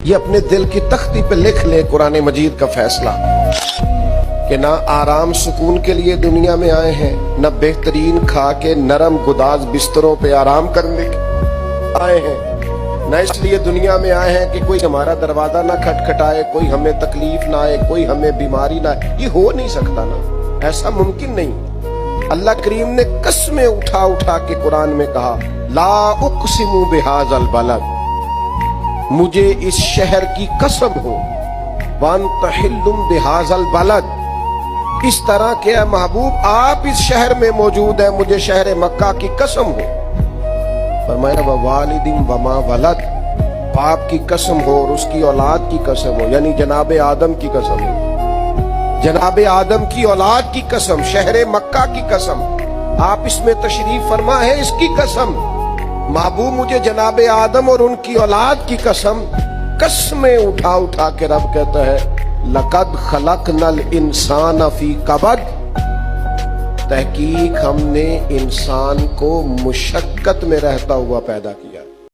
یہ اپنے دل کی تختی پہ لکھ لے قرآن مجید کا فیصلہ کہ نہ آرام سکون کے لیے دنیا میں آئے ہیں، نہ بہترین کھا کے نرم گداز بستروں پہ آرام کرنے آئے ہیں، نہ اس لیے دنیا میں آئے ہیں کہ کوئی ہمارا دروازہ نہ کھٹکھٹائے، کوئی ہمیں تکلیف نہ آئے، کوئی ہمیں بیماری نہ آئے۔ یہ ہو نہیں سکتا نا، ایسا ممکن نہیں۔ اللہ کریم نے قسمیں اٹھا اٹھا کے قرآن میں کہا لا اقسم بہذا البلد، مجھے اس شہر کی قسم ہو، وانت حل بہذا البلد، اس طرح کہ اے محبوب آپ اس شہر میں موجود ہیں، مجھے شہر مکہ کی قسم ہو۔ فرمایا ووالد وما ولد، باپ کی قسم ہو اور اس کی اولاد کی قسم ہو، یعنی جناب آدم کی قسم ہو، جناب آدم کی اولاد کی قسم، شہر مکہ کی قسم، آپ اس میں تشریف فرما ہے، اس کی قسم محبوب مجھے جناب آدم اور ان کی اولاد کی قسم۔ قسمیں اٹھا اٹھا کے رب کہتا ہے لقد خلقنا الانسان فی کبد، تحقیق ہم نے انسان کو مشقت میں رہتا ہوا پیدا کیا۔